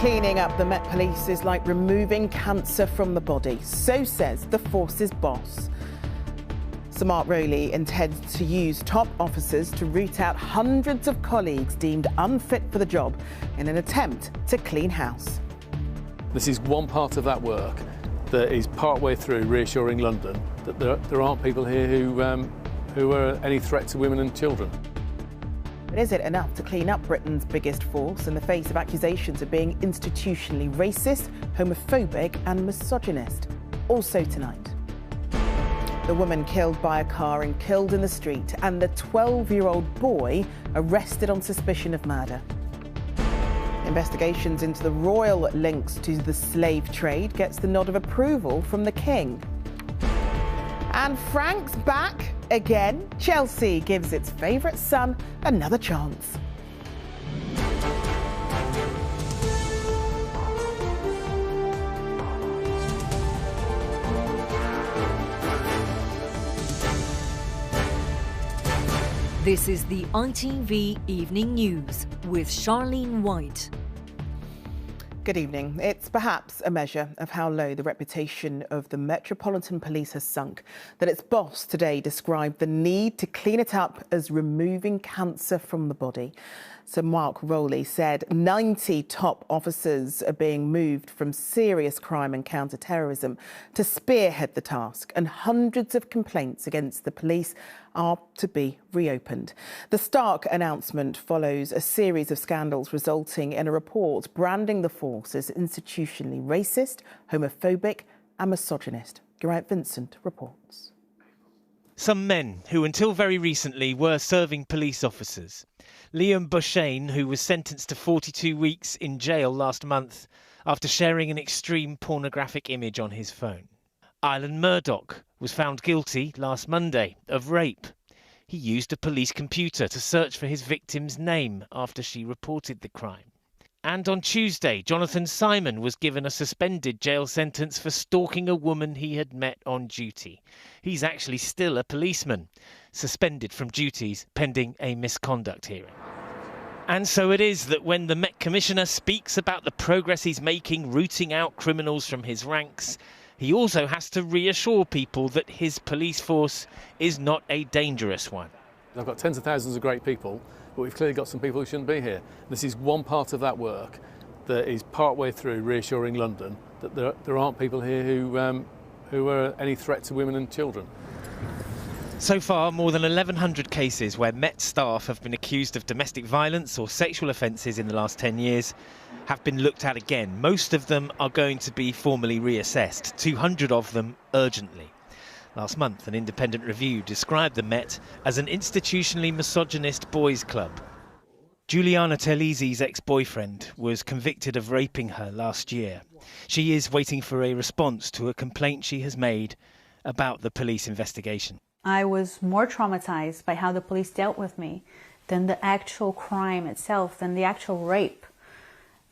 Cleaning up the Met Police is like removing cancer from the body. So says the force's boss. Sir Mark Rowley intends to use top officers to root out hundreds of colleagues deemed unfit for the job in an attempt to clean house. This is one part of that work that is partway through reassuring London that there aren't people here who are any threat to women and children. But is it enough to clean up Britain's biggest force in the face of accusations of being institutionally racist, homophobic and misogynist? Also tonight, the woman killed by a car and killed in the street, and the 12-year-old boy arrested on suspicion of murder. Investigations into the royal links to the slave trade gets the nod of approval from the King. And Frank's back again. Chelsea gives its favourite son another chance. This is the ITV Evening News with Charlene White. Good evening. It's perhaps a measure of how low the reputation of the Metropolitan Police has sunk that its boss today described the need to clean it up as removing cancer from the body. Sir Mark Rowley said 90 top officers are being moved from serious crime and counter-terrorism to spearhead the task, and hundreds of complaints against the police are to be reopened. The stark announcement follows a series of scandals resulting in a report branding the force as institutionally racist, homophobic and misogynist. Geraint Vincent reports. Some men who until very recently were serving police officers. Liam Bushane, who was sentenced to 42 weeks in jail last month after sharing an extreme pornographic image on his phone. Ireland Murdoch was found guilty last Monday of rape. He used a police computer to search for his victim's name after she reported the crime. And on Tuesday, Jonathan Simon was given a suspended jail sentence for stalking a woman he had met on duty. He's actually still a policeman, suspended from duties pending a misconduct hearing. And so it is that when the Met Commissioner speaks about the progress he's making rooting out criminals from his ranks, he also has to reassure people that his police force is not a dangerous one. I've got tens of thousands of great people, but we've clearly got some people who shouldn't be here. This is one part of that work that is partway through reassuring London that there aren't people here who are any threat to women and children. So far, more than 1,100 cases where Met staff have been accused of domestic violence or sexual offences in the last 10 years have been looked at again. Most of them are going to be formally reassessed, 200 of them urgently. Last month, an independent review described the Met as an institutionally misogynist boys' club. Juliana Terlizzi's ex-boyfriend was convicted of raping her last year. She is waiting for a response to a complaint she has made about the police investigation. I was more traumatized by how the police dealt with me than the actual crime itself, than the actual rape.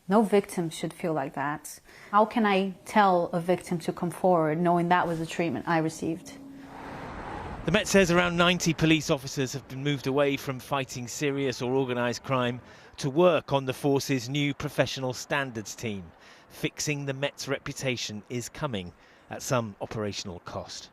No victim should feel like that. How can I tell a victim to come forward knowing that was the treatment I received? The Met says around 90 police officers have been moved away from fighting serious or organised crime to work on the force's new professional standards team. Fixing the Met's reputation is coming at some operational cost.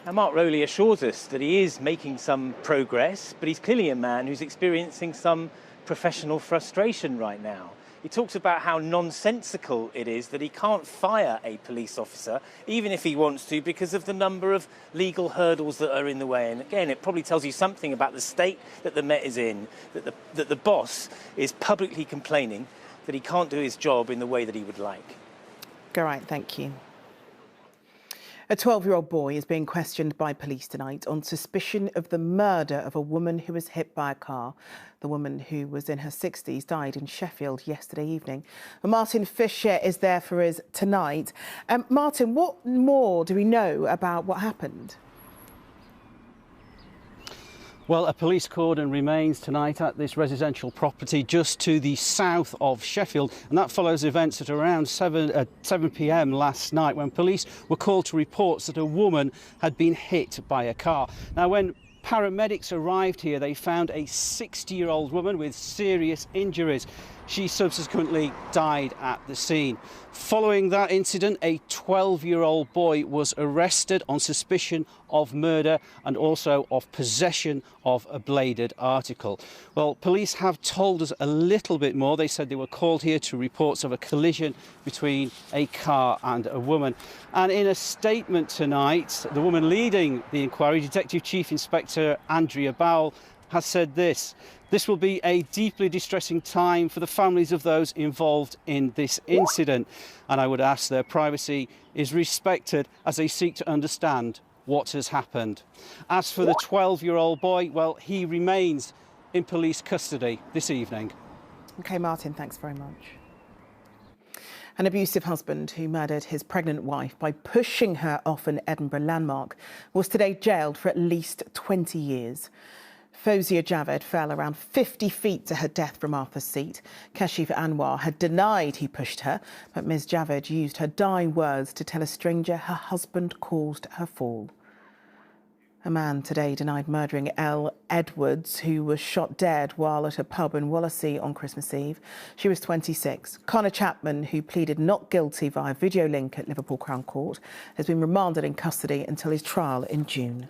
Now, Mark Rowley assures us that he is making some progress, but he's clearly a man who's experiencing some professional frustration right now. He talks about how nonsensical it is that he can't fire a police officer, even if he wants to, because of the number of legal hurdles that are in the way. And again, it probably tells you something about the state that the Met is in, that the boss is publicly complaining that he can't do his job in the way that he would like. Geraint, thank you. A 12-year-old boy is being questioned by police tonight on suspicion of the murder of a woman who was hit by a car. The woman, who was in her 60s, died in Sheffield yesterday evening. Martin Fisher is there for us tonight. Martin, what more do we know about what happened? Well, a police cordon remains tonight at this residential property just to the south of Sheffield, and that follows events at around 7 p.m. last night when police were called to reports that a woman had been hit by a car. Now, when paramedics arrived here, they found a 60-year-old woman with serious injuries. She subsequently died at the scene. Following that incident, a 12-year-old boy was arrested on suspicion of murder and also of possession of a bladed article. Well, police have told us a little bit more. They said they were called here to reports of a collision between a car and a woman. And in a statement tonight, the woman leading the inquiry, Detective Chief Inspector Andrea Bowell, has said this: "This will be a deeply distressing time for the families of those involved in this incident, and I would ask their privacy is respected as they seek to understand what has happened." As for the 12-year-old boy, well, he remains in police custody this evening. OK, Martin, thanks very much. An abusive husband who murdered his pregnant wife by pushing her off an Edinburgh landmark was today jailed for at least 20 years. Fozia Javed fell around 50 feet to her death from Arthur's Seat. Kashif Anwar had denied he pushed her, but Ms Javed used her dying words to tell a stranger her husband caused her fall. A man today denied murdering Elle Edwards, who was shot dead while at a pub in Wallasey on Christmas Eve. She was 26. Connor Chapman, who pleaded not guilty via video link at Liverpool Crown Court, has been remanded in custody until his trial in June.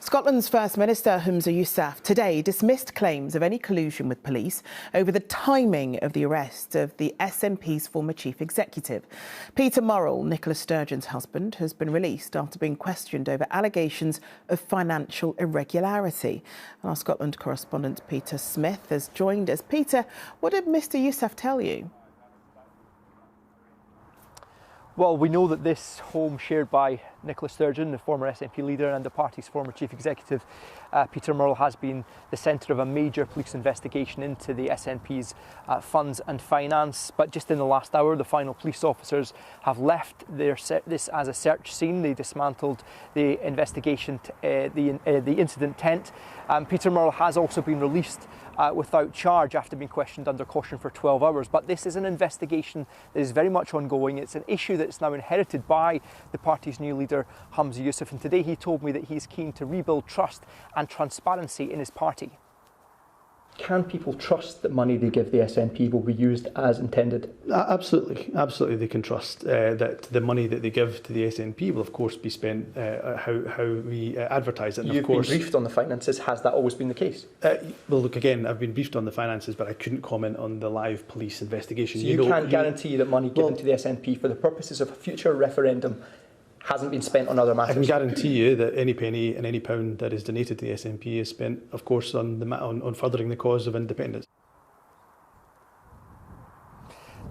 Scotland's First Minister Humza Yousaf today dismissed claims of any collusion with police over the timing of the arrest of the SNP's former chief executive. Peter Murrell, Nicola Sturgeon's husband, has been released after being questioned over allegations of financial irregularity. And our Scotland correspondent Peter Smith has joined us. Peter, what did Mr Yousaf tell you? Well, we know that this home shared by Nicola Sturgeon, the former SNP leader, and the party's former chief executive, Peter Murrell, has been the centre of a major police investigation into the SNP's funds and finance. But just in the last hour, the final police officers have left this as a search scene. They dismantled the investigation, the incident tent. Peter Murrell has also been released without charge after being questioned under caution for 12 hours. But this is an investigation that is very much ongoing. It's an issue that's now inherited by the party's new leader, Humza Yousaf. And today he told me that he's keen to rebuild trust and transparency in his party. Can people trust that money they give the SNP will be used as intended? Absolutely they can trust that the money that they give to the SNP will of course be spent how we advertise it. And You've been briefed on the finances. Has that always been the case? Well, look, again, I've been briefed on the finances, but I couldn't comment on the live police investigation. So you can't guarantee that money given to the SNP for the purposes of a future referendum hasn't been spent on other matters? I can guarantee you that any penny and any pound that is donated to the SNP is spent, of course, on furthering the cause of independence.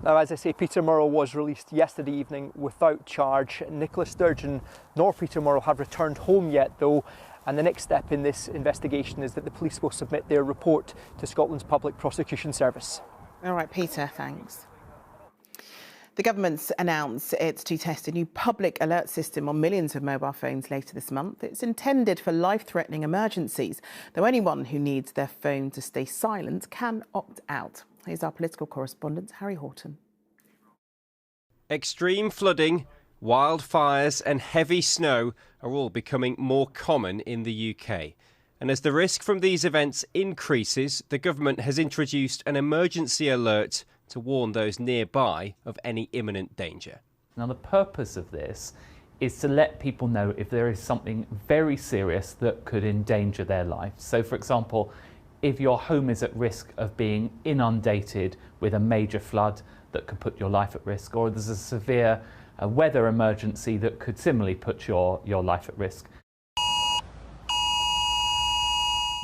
Now, as I say, Peter Murrell was released yesterday evening without charge. Nicola Sturgeon nor Peter Murrell have returned home yet, though, and the next step in this investigation is that the police will submit their report to Scotland's Public Prosecution Service. All right, Peter, thanks. The government's announced it's to test a new public alert system on millions of mobile phones later this month. It's intended for life-threatening emergencies, though anyone who needs their phone to stay silent can opt out. Here's our political correspondent, Harry Horton. Extreme flooding, wildfires and heavy snow are all becoming more common in the UK. And as the risk from these events increases, the government has introduced an emergency alert to warn those nearby of any imminent danger. Now, the purpose of this is to let people know if there is something very serious that could endanger their life. So, for example, if your home is at risk of being inundated with a major flood that could put your life at risk, or there's a severe weather emergency that could similarly put your life at risk.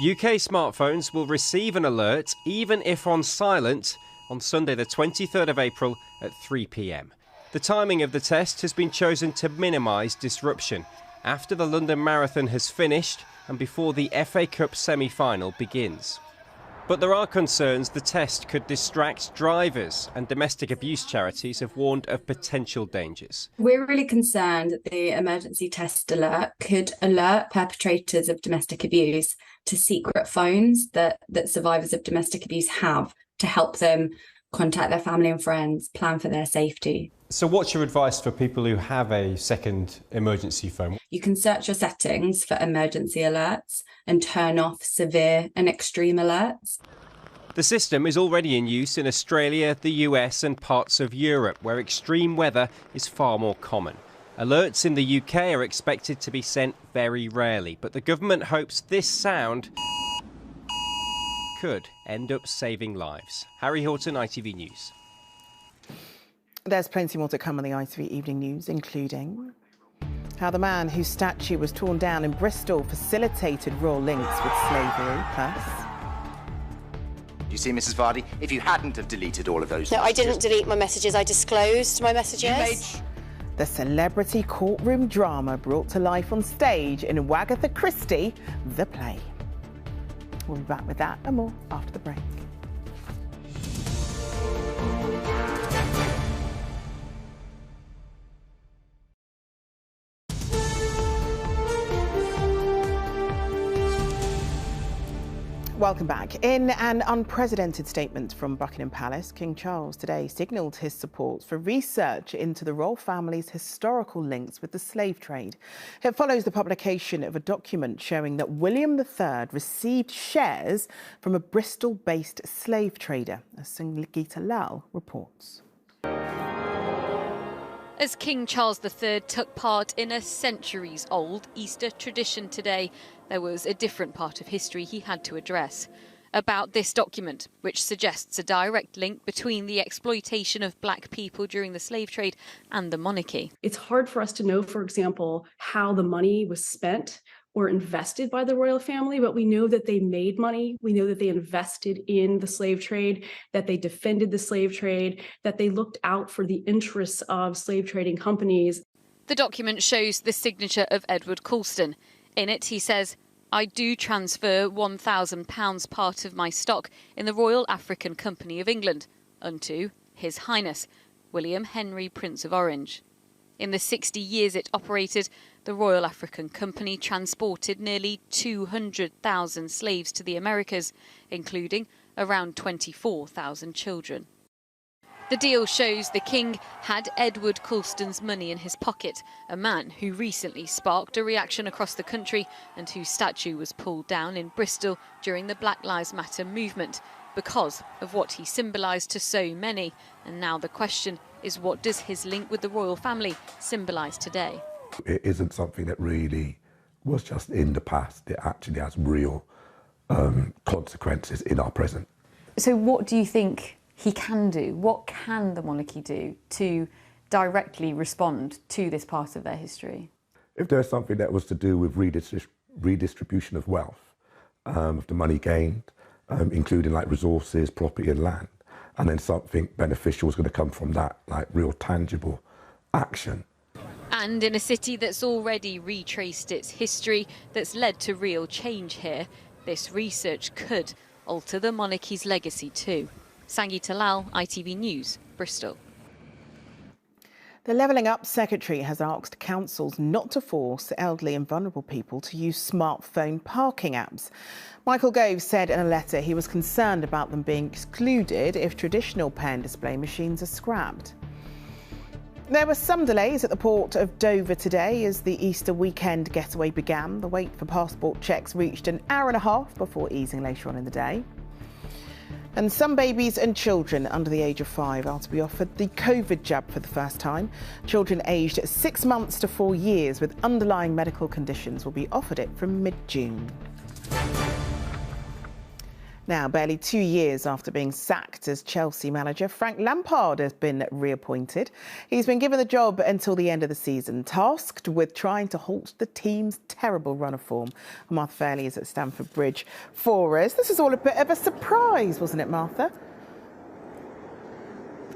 UK smartphones will receive an alert, even if on silent, on Sunday the 23rd of April at 3 p.m. The timing of the test has been chosen to minimise disruption after the London Marathon has finished and before the FA Cup semi-final begins. But there are concerns the test could distract drivers, and domestic abuse charities have warned of potential dangers. We're really concerned that the emergency test alert could alert perpetrators of domestic abuse to secret phones that survivors of domestic abuse have to help them contact their family and friends, plan for their safety. So what's your advice for people who have a second emergency phone? You can search your settings for emergency alerts and turn off severe and extreme alerts. The system is already in use in Australia, the US and parts of Europe, where extreme weather is far more common. Alerts in the UK are expected to be sent very rarely, but the government hopes this sound could end up saving lives. Harry Horton, ITV News. There's plenty more to come on the ITV Evening News, including how the man whose statue was torn down in Bristol facilitated royal links with slavery. Plus, you see, Mrs. Vardy, if you hadn't have deleted all of those No, messages... I didn't delete my messages. I disclosed my messages. the celebrity courtroom drama brought to life on stage in Wagatha Christie, the play. We'll be back with that and more after the break. Welcome back. In an unprecedented statement from Buckingham Palace, King Charles today signalled his support for research into the royal family's historical links with the slave trade. It follows the publication of a document showing that William III received shares from a Bristol-based slave trader, as Sangeeta Lal reports. As King Charles III took part in a centuries-old Easter tradition today, there was a different part of history he had to address. About this document, which suggests a direct link between the exploitation of black people during the slave trade and the monarchy. It's hard for us to know, for example, how the money was spent or invested by the royal family, but we know that they made money. We know that they invested in the slave trade, that they defended the slave trade, that they looked out for the interests of slave trading companies. The document shows the signature of Edward Colston. In it, he says, "I do transfer £1,000 part of my stock in the Royal African Company of England unto His Highness William Henry, Prince of Orange." In the 60 years it operated, the Royal African Company transported nearly 200,000 slaves to the Americas, including around 24,000 children. The deal shows the king had Edward Colston's money in his pocket, a man who recently sparked a reaction across the country and whose statue was pulled down in Bristol during the Black Lives Matter movement because of what he symbolised to so many. And now the question is, what does his link with the royal family symbolise today? It isn't something that really was just in the past. It actually has real consequences in our present. So what do you think he can do? What can the monarchy do to directly respond to this part of their history? If there's something that was to do with redistribution of wealth, of the money gained, including like resources, property and land, and then something beneficial is going to come from that, like real tangible action. And in a city that's already retraced its history, that's led to real change here, this research could alter the monarchy's legacy too. Sangeeta Lal, ITV News, Bristol. The Levelling Up Secretary has asked councils not to force elderly and vulnerable people to use smartphone parking apps. Michael Gove said in a letter he was concerned about them being excluded if traditional pay and display machines are scrapped. There were some delays at the port of Dover today as the Easter weekend getaway began. The wait for passport checks reached an hour and a half before easing later on in the day. And some babies and children under the age of 5 are to be offered the COVID jab for the first time. Children aged 6 months to 4 years with underlying medical conditions will be offered it from mid-June. Now, barely 2 years after being sacked as Chelsea manager, Frank Lampard has been reappointed. He's been given the job until the end of the season, tasked with trying to halt the team's terrible run of form. Martha Fairley is at Stamford Bridge for us. This is all a bit of a surprise, wasn't it, Martha?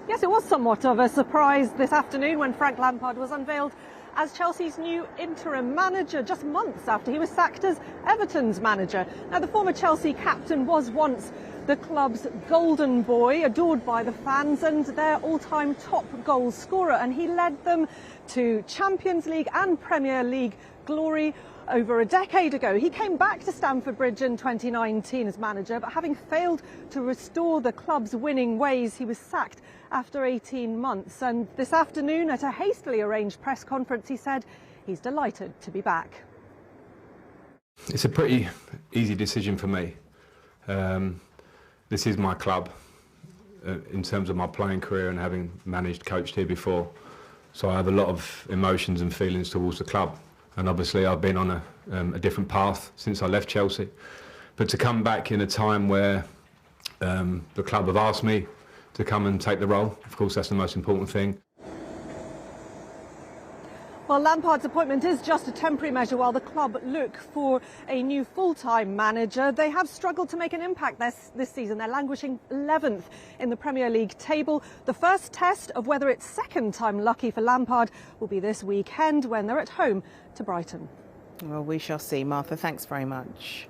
Yes, it was somewhat of a surprise this afternoon when Frank Lampard was unveiled as Chelsea's new interim manager, just months after he was sacked as Everton's manager. Now, the former Chelsea captain was once the club's golden boy, adored by the fans and their all-time top goal scorer, and he led them to Champions League and Premier League glory over a decade ago. He came back to Stamford Bridge in 2019 as manager, but having failed to restore the club's winning ways, he was sacked after 18 months. And this afternoon, at a hastily arranged press conference, he said he's delighted to be back. It's a pretty easy decision for me. This is my club in terms of my playing career and having coached here before. So I have a lot of emotions and feelings towards the club. And obviously I've been on a different path since I left Chelsea. But to come back in a time where the club have asked me to come and take the role, of course that's the most important thing. Well, Lampard's appointment is just a temporary measure while the club look for a new full-time manager. They have struggled to make an impact this season. They're languishing 11th in the Premier League table. The first test of whether it's second time lucky for Lampard will be this weekend when they're at home to Brighton. Well, we shall see. Martha, thanks very much.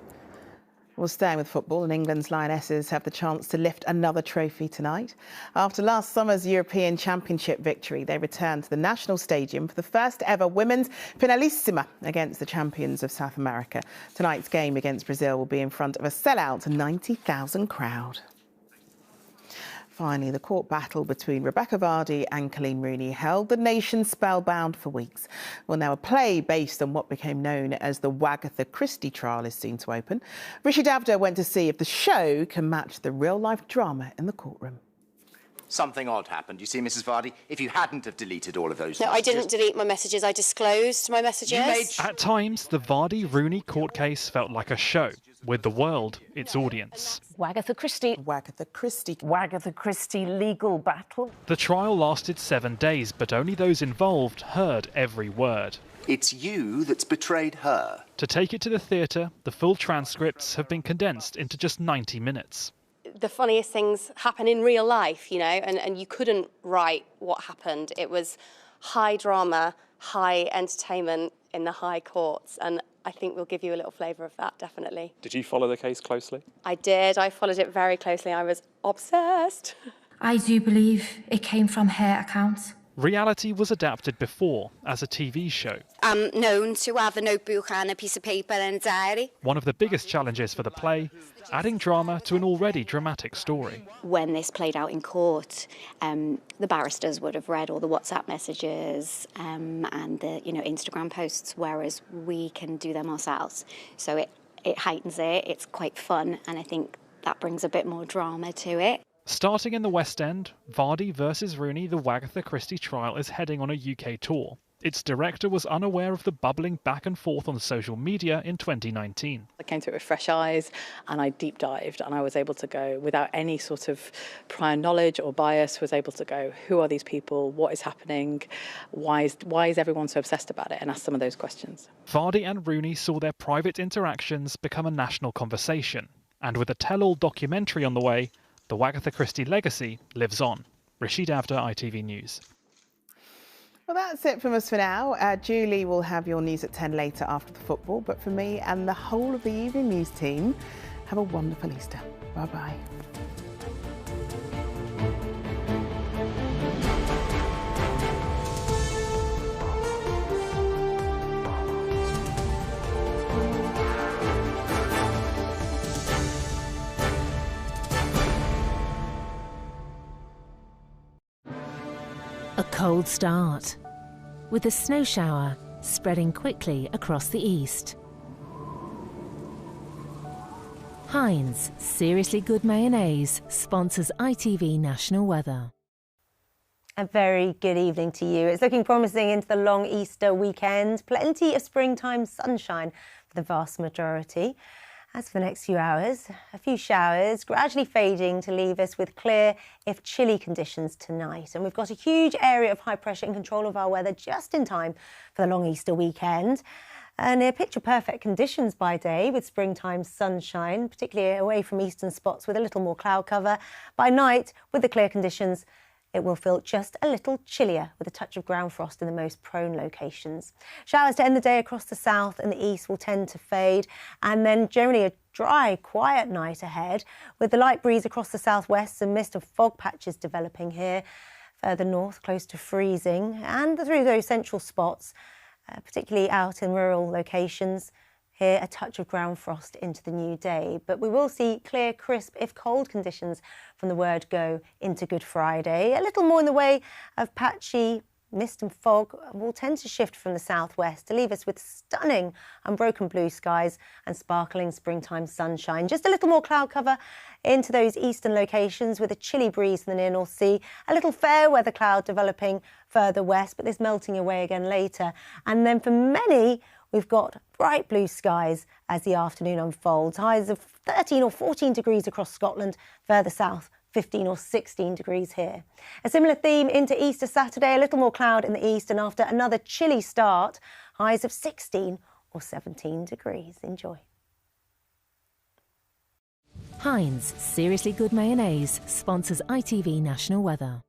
Well, staying with football, and England's Lionesses have the chance to lift another trophy tonight. After last summer's European Championship victory, they return to the National Stadium for the first ever women's finalissima against the champions of South America. Tonight's game against Brazil will be in front of a sellout 90,000 crowd. Finally, the court battle between Rebecca Vardy and Charlene Rooney held the nation spellbound for weeks. Well, now a play based on what became known as the Agatha Christie trial is soon to open. Rishi Davda went to see if the show can match the real-life drama in the courtroom. Something odd happened. You see, Mrs. Vardy, if you hadn't have deleted all of those No, messages... I didn't delete my messages. I disclosed my messages. At times, the Vardy-Rooney court case felt like a show, with the world its audience. Agatha Christie. Agatha Christie. Agatha Christie legal battle. The trial lasted 7 days, but only those involved heard every word. It's you that's betrayed her. To take it to the theatre, the full transcripts have been condensed into just 90 minutes. The funniest things happen in real life, you know, and you couldn't write what happened. It was high drama, high entertainment in the high courts, and I think we'll give you a little flavour of that, definitely. Did you follow the case closely? I did. I followed it very closely. I was obsessed. I do believe it came from her account. Reality was adapted before as a TV show. I'm known to have a notebook and a piece of paper and a diary. One of the biggest challenges for the play, adding drama to an already dramatic story. When this played out in court, the barristers would have read all the WhatsApp messages and the Instagram posts, whereas we can do them ourselves. So it heightens it, it's quite fun, and I think that brings a bit more drama to it. Starting in the West End, Vardy versus Rooney, the Agatha Christie trial is heading on a UK tour. Its director was unaware of the bubbling back and forth on social media in 2019. I came to it with fresh eyes and I deep dived, and I was able to go, without any sort of prior knowledge or bias, was able to go, who are these people, what is happening, why is everyone so obsessed about it, and ask some of those questions. Vardy and Rooney saw their private interactions become a national conversation, and with a tell-all documentary on the way, the Agatha Christie legacy lives on. Rishi Davda, ITV News. Well, that's it from us for now. Julie will have your news at 10 later after the football. But for me and the whole of the Evening News team, have a wonderful Easter. Bye-bye. A cold start, with a snow shower spreading quickly across the east. Heinz Seriously Good Mayonnaise sponsors ITV National Weather. A very good evening to you. It's looking promising into the long Easter weekend. Plenty of springtime sunshine for the vast majority. As for the next few hours, a few showers gradually fading to leave us with clear, if chilly, conditions tonight. And we've got a huge area of high pressure in control of our weather just in time for the long Easter weekend. Near picture-perfect conditions by day with springtime sunshine, particularly away from eastern spots with a little more cloud cover. By night, with the clear conditions, it will feel just a little chillier with a touch of ground frost in the most prone locations. Showers to end the day across the south and the east will tend to fade, and then generally a dry, quiet night ahead with the light breeze across the southwest and mist of fog patches developing here. Further north, close to freezing, and through those central spots, particularly out in rural locations. Here, a touch of ground frost into the new day, but we will see clear, crisp, if cold conditions from the word go into Good Friday. A little more in the way of patchy mist and fog will tend to shift from the southwest to leave us with stunning unbroken blue skies and sparkling springtime sunshine. Just a little more cloud cover into those eastern locations with a chilly breeze from the near North Sea. A little fair weather cloud developing further west, but this melting away again later. And then for many, we've got bright blue skies as the afternoon unfolds. Highs of 13 or 14 degrees across Scotland, further south 15 or 16 degrees here. A similar theme into Easter Saturday, a little more cloud in the east, and after another chilly start, highs of 16 or 17 degrees. Enjoy. Heinz Seriously Good Mayonnaise sponsors ITV National Weather.